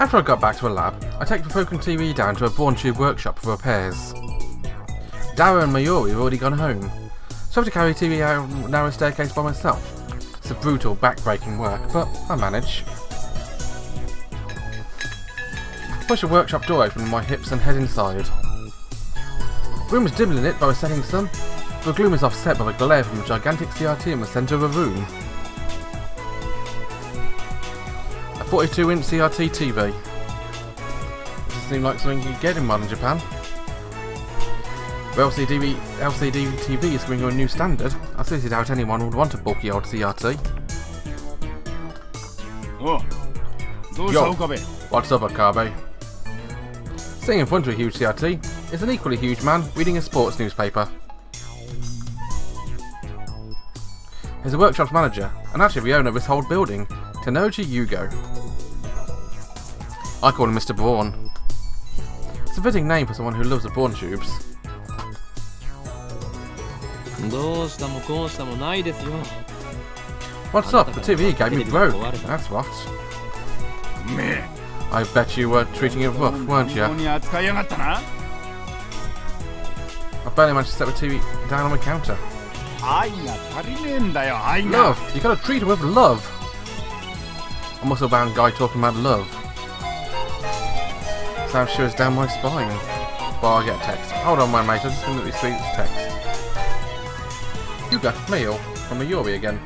After I got back to a lab, I take the broken TV down to a Braun tube workshop for repairs. Dara and Mayuri have already gone home, so I have to carry the TV out a narrow staircase by myself. It's a brutal, back-breaking work, but I manage. Push the workshop door open with my hips and head inside. The room is dimly lit by the setting sun, but the gloom is offset by the glare from a gigantic CRT in the centre of the room. A 42-inch CRT TV. Does it seem like something you get in modern Japan? With LCD TV is becoming a new standard, I seriously doubt anyone would want a bulky old CRT. Yo, what's up, Akabe? Sitting in front of a huge CRT is an equally huge man reading a sports newspaper. He's the workshop's manager, and actually the owner of this whole building, Tenoji Yugo. I call him Mr. Braun. It's a fitting name for someone who loves the Braun tubes. What's up? The TV gave me broke. That's what. I bet you were treating it rough, weren't you? I barely managed to set the TV down on the counter. Love! You gotta treat it with love! A muscle-bound guy talking about love. Sounds sure as down my spine. Well, I get a text. Hold on, my mate, I'm just gonna let you see this text. You got mail from Mayuri again.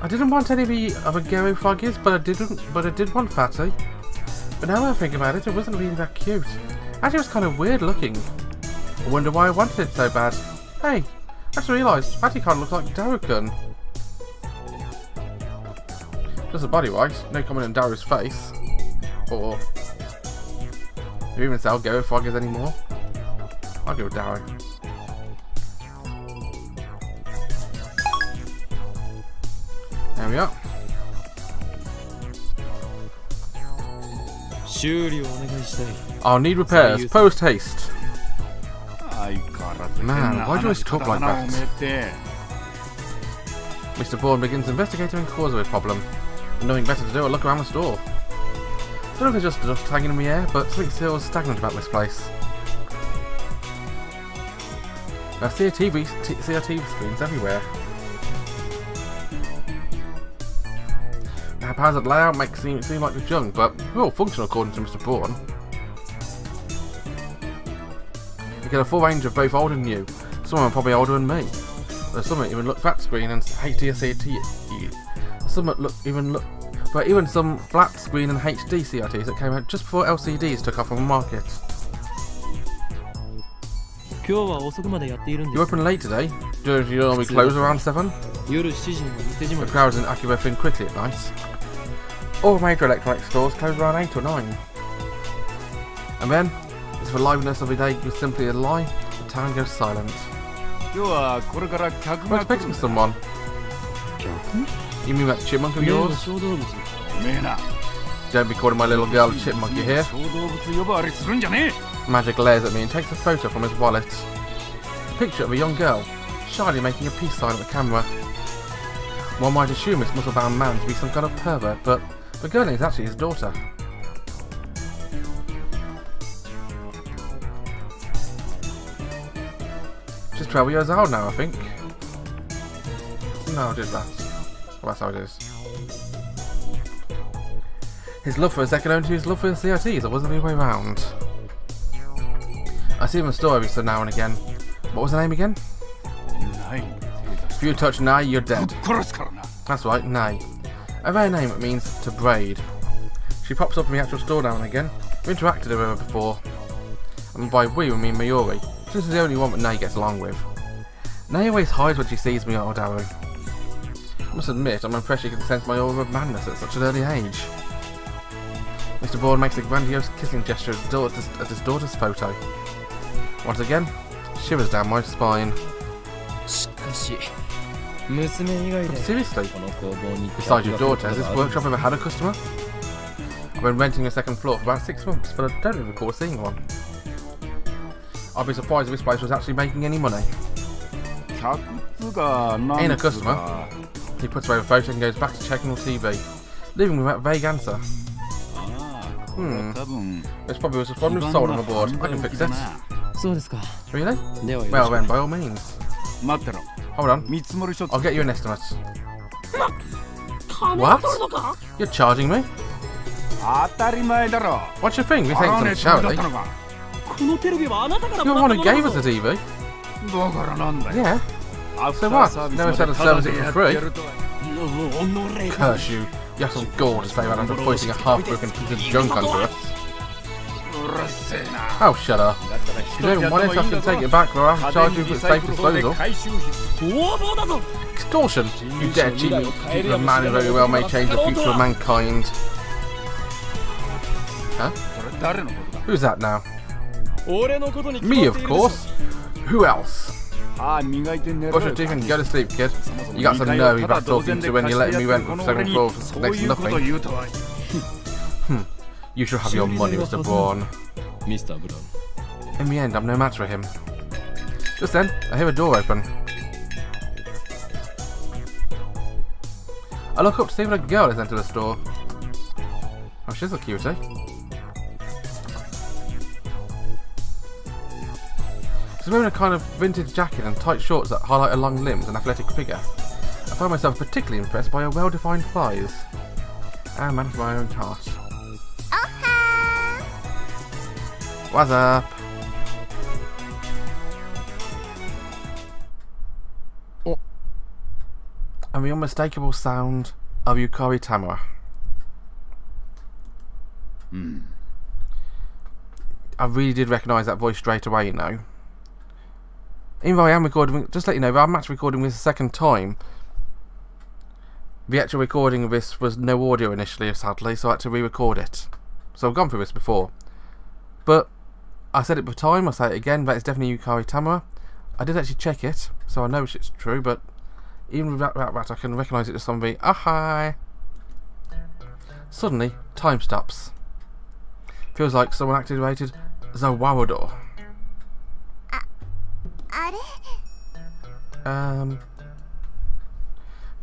I didn't want any of the other Gero froggies, but I did want Fatty. But now I think about it, it wasn't really that cute. Actually, it was kind of weird looking. I wonder why I wanted it so bad. Hey, I just realised Fatty kind of looks like Darukan. Just the body right, no comment on Daru's face. Or do you even sell Gero froggies anymore? I'll go with Daru. There we are. I'll need repairs, post haste. Man, why do you always talk like that? Mr. Braun begins investigating the cause of his problem. And knowing better to do, I'll look around the store. I don't know if it's just dust hanging in the air, but something feels stagnant about this place. I see TV screens everywhere. The haphazard layout makes it seem like it's junk, but we're all functional according to Mr. Braun. You get a full range of both old and new. Some are probably older than me. There's some that even look flat screen and HDCRT. But even some flat screen and HD CRTs that came out just before LCDs took off on the market. You open late today? Do you normally close around 7? The crowds in Akiba thin quickly at night. All major electronic stores close around 8 or 9. And then, as the liveliness of the day was simply a lie, the town goes silent. We're expecting someone. You mean that chipmunk of yours? Don't be calling my little girl a chipmunk, you hear? Magic glares at me and takes a photo from his wallet. A picture of a young girl, shyly making a peace sign at the camera. One might assume this muscle-bound man to be some kind of pervert, but the girl is actually his daughter. She's 12 years old now, I think. No, I did that. Well, that's how it is. His love for his second to his love for his CRTs, it wasn't the other way round. I see him in the store every so now and again. What was the name again? If you touch Nai, you're dead. That's right, Nai. A rare name that means to braid. She pops up in the actual store now and again. We've interacted with her before. And by we mean Mayuri, since she's the only one that Nai gets along with. Nai always hides when she sees me or Daru. I must admit, I'm impressed she can sense my aura of madness at such an early age. Mr. Braun makes a grandiose kissing gesture at his daughter's photo. Once again, shivers down my spine. Seriously? Besides your daughter, has this workshop ever had a customer? I've been renting a second floor for about 6 months, but I don't even recall seeing one. I'd be surprised if this place was actually making any money. Ain't a customer. He puts away the photo and goes back to checking the TV, leaving me with that vague answer. This probably was a problem with sold on the board. I can fix it. Really? Well then, by all means. Hold on. I'll get you an estimate. What? You're charging me? What's your thing? This ain't some charity. You're the one who gave us the TV. Yeah. So what? Never said I'd service it for free. Curse you. You have some gall to say that after pointing a half-broken piece of junk onto us. Oh, shut up. If you don't want it, I can take it back, or I'll charge you for its safe disposal. Extortion! You dare cheat me to a man who very well may change the future of mankind. Huh? Who's that now? Me, of course. Who else? Brush your teeth and go to sleep, kid. You got some nerve you back talking to when you're letting me rent with 7 floors for next to nothing. You should have your money, Mr. Braun. In the end, I'm no match for him. Just then, I hear a door open. I look up to see if a girl has entered the store. Oh, she's a cutie. She's wearing a kind of vintage jacket and tight shorts that highlight her long limbs and athletic figure. I find myself particularly impressed by her well-defined thighs. And manage my own task. What's up? Oh. And the unmistakable sound of Yukari Tamura. I really did recognise that voice straight away, you know. Even though I am recording, just to let you know, I'm actually recording this a second time. The actual recording of this was no audio initially, sadly, so I had to re-record it. So I've gone through this before. But I said it before time, I'll say it again, that is definitely Yukari Tamura. I did actually check it, so I know it's true, but even with that I can recognise it as somebody. Ah, hi! Suddenly, time stops. Feels like someone activated the Wawador.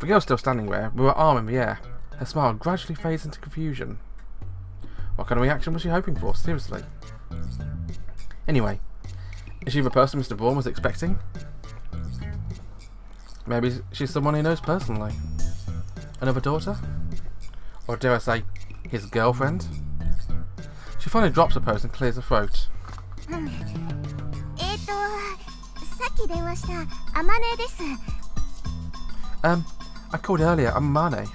The girl's still standing there, with her arm in the air. Her smile gradually fades into confusion. What kind of reaction was she hoping for? Seriously. Anyway, is she the person Mr. Braun was expecting? Maybe she's someone he knows personally. Another daughter? Or dare I say, his girlfriend? She finally drops her pose and clears her throat. I called earlier, I'm Mane.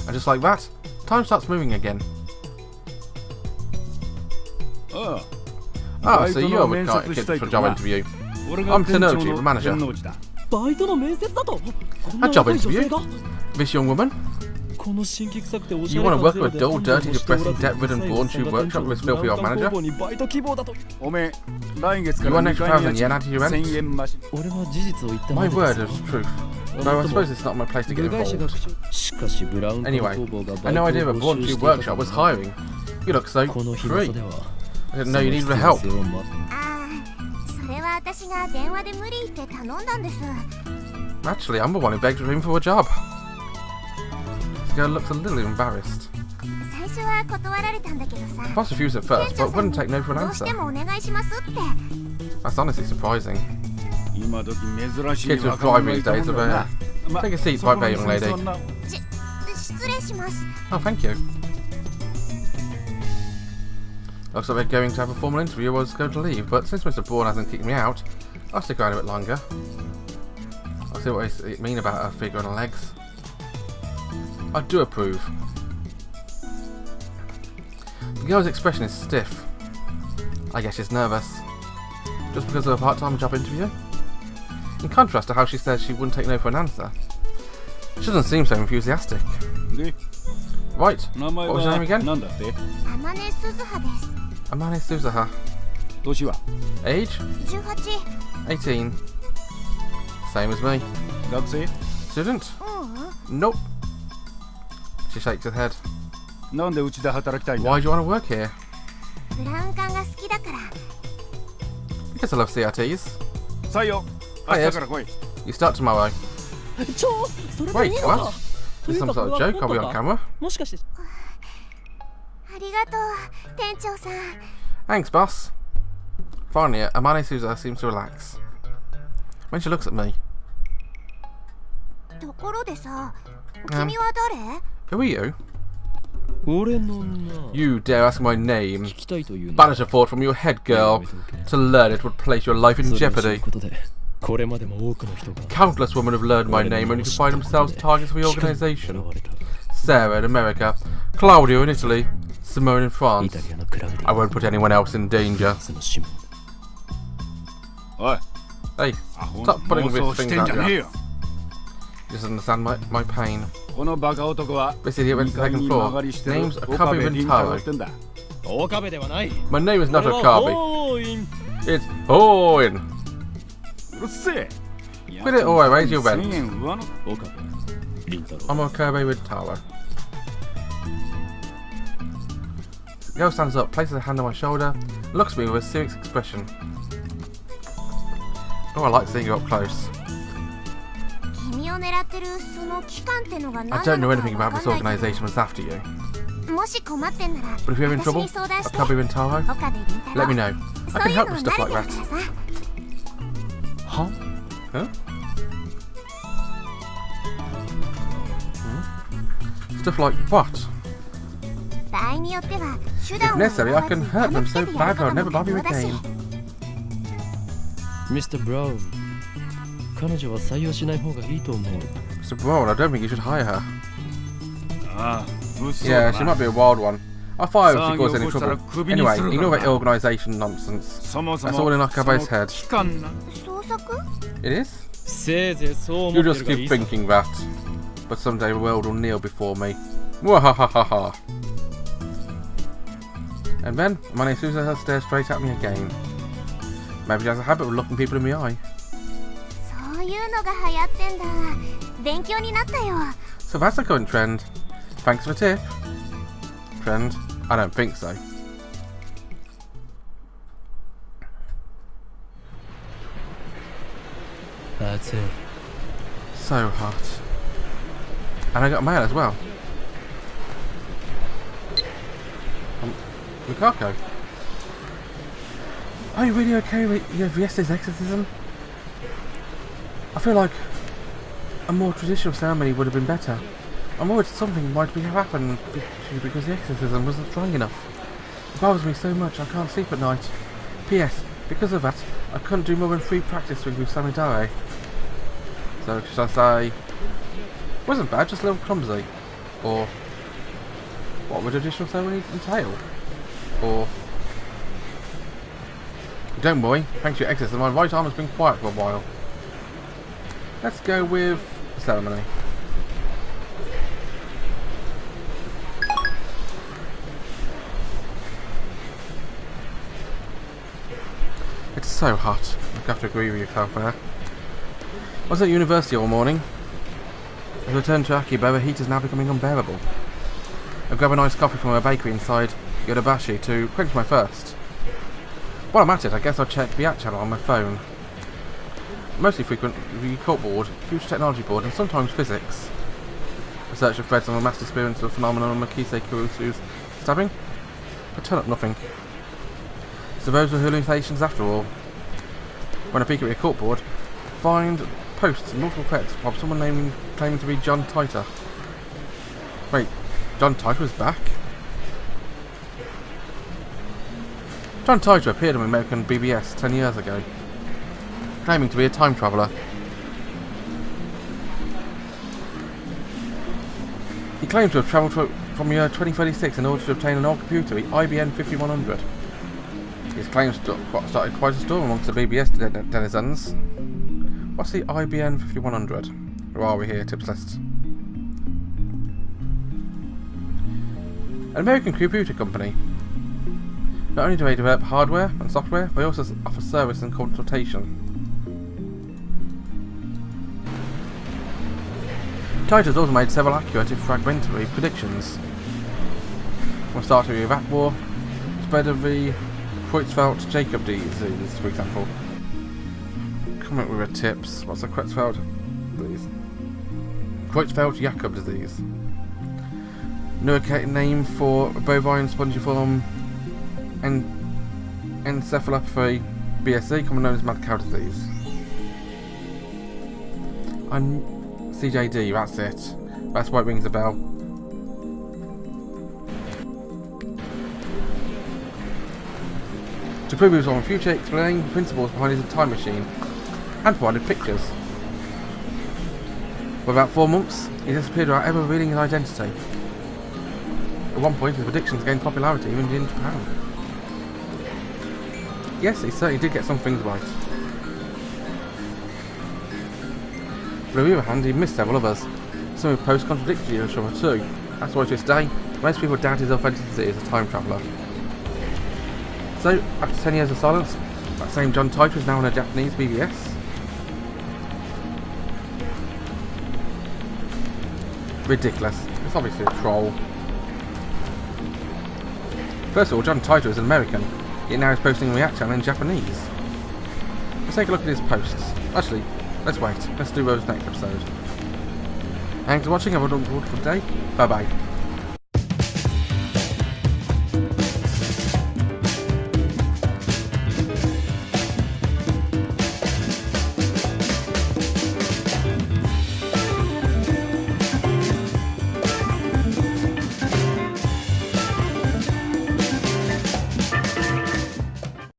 And just like that, time starts moving again. Oh, so you're the kid for a job interview. I'm Tenochi, the manager. A job interview? This young woman? You want to work at a dull, dirty, depressing, debt-ridden Braun tube workshop with this filthy old manager? You want an extra 1,000 yen out of your rent? My word is truth. Though I suppose it's not my place to get involved. Anyway, I had no idea a Braun tube workshop was hiring. You look so free. I didn't know you needed help. Actually, I'm the one who begged him for a job. The girl looks a little embarrassed. Boss refused at first, but wouldn't take no for an answer. That's honestly surprising. Kids with drive these days are rare. Take a seat, right there, young lady. Oh, thank you. Looks like we're going to have a formal interview or I was going to leave, but since Mr. Braun hasn't kicked me out, I'll stick around a bit longer. I'll see what it mean about her figure and her legs. I do approve. The girl's expression is stiff. I guess she's nervous. Just because of a part-time job interview? In contrast to how she says she wouldn't take no for an answer. She doesn't seem so enthusiastic. Right, what was your name again? Amane Suzuha. Age? 18. Same as me. Student? Nope. She shakes her head. Why do you want to work here? Because I love CRTs. Hi Ed. You start tomorrow. Wait, what? Is this some sort of joke? Are we on camera? Thanks, boss. Finally, Amane Souza seems to relax. When she looks at me. Who are you? You dare ask my name? Banish a thought from your head, girl. To learn it would place your life in jeopardy. Countless women have learned my name only to find themselves targets for the organisation. Sarah in America, Claudio in Italy, Simone in France. I won't put anyone else in danger. Hey, stop putting with things out your ass. You just understand my pain. This idiot went to the second floor. Name's Okabe Rintaro. My name is not Okabe. It's Oin. Quit it or I raise your rent. I'm Okabe Rintaro. The girl stands up, places a hand on my shoulder, looks at me with a serious expression. Oh, I like seeing you up close. I don't know anything about this organisation that's after you. But if you're in trouble, Okabe Rintaro, let me know. I can help with stuff like that. Huh? Stuff like what? If necessary, I can hurt them so bad I'll never bother you again. Mr. Braun, Mr. Braun, I don't think you should hire her. Yeah, she might be a wild one. I'll fire her if she causes any trouble. Anyway, ignore that organisation nonsense. That's all in Okabe's head. It is? You just keep thinking that. But someday the world will kneel before me. Wahahaha. And then, Amane Souza stares straight at me again. Maybe she has a habit of looking people in the eye. So that's a current trend. Thanks for the tip. Trend? I don't think so. That's it. So hot. And I got mail as well. Lukaku. Are you really okay with yesterday's exorcism? I feel like a more traditional ceremony would have been better. I'm worried something might have happened to you because the exorcism wasn't strong enough. It bothers me so much I can't sleep at night. P.S. Because of that, I couldn't do more than 3 practice with Samidare. So should I say... wasn't bad, just a little clumsy. Or... what would a traditional ceremony entail? Or... don't worry, thanks to your exorcism, my right arm has been quiet for a while. Let's go with ceremony. It's so hot. I have to agree with yourself there. I was at university all morning. As I returned to Akiba, the heat is now becoming unbearable. I grab a nice coffee from a bakery inside Yodobashi to quench my thirst. While I'm at it, I guess I'll check the app channel on my phone. Mostly frequent the Cult Board, Future Technology Board, and sometimes Physics. Research of threads on the mass experience of the phenomenon of Makise Kurusu's stabbing, but turn up nothing. So those were hallucinations after all. When I peek at the Cult Board, find posts and multiple threads of someone claiming to be John Titor. Wait, John Titor is back? John Titor appeared on American BBS 10 years ago, claiming to be a time traveller. He claimed to have travelled from the year 2036 in order to obtain an old computer, the IBM 5100. His claims started quite a storm amongst the BBS denizens. What's the IBM 5100? Where are we here? Tips list. An American computer company. Not only do they develop hardware and software, they also offer service and consultation. Titor's also made several accurate if fragmentary predictions. From the start of the Iraq War, spread of the Creutzfeldt-Jakob disease, for example. Come up with the tips. What's the Creutzfeldt disease? Creutzfeldt-Jakob disease. New name for bovine spongiform encephalopathy BSC, commonly known as mad cow disease. CJD, that's it. That's why it rings a bell. To prove he was on future, explaining the principles behind his time machine and provided pictures. For about 4 months, he disappeared without ever revealing his identity. At one point, his predictions gained popularity even in Japan. Yes, he certainly did get some things right. But on the other hand, he missed several others. Some of his posts contradicted each other too. That's why to this day, most people doubt his authenticity as a time traveller. So, after 10 years of silence, that same John Titor is now on a Japanese BBS. Ridiculous. It's obviously a troll. First of all, John Titor is an American, yet now he's posting a React channel in Japanese. Let's take a look at his posts. Actually, let's wait. Let's do those next episode. Thanks for watching. Have a wonderful day. Bye bye.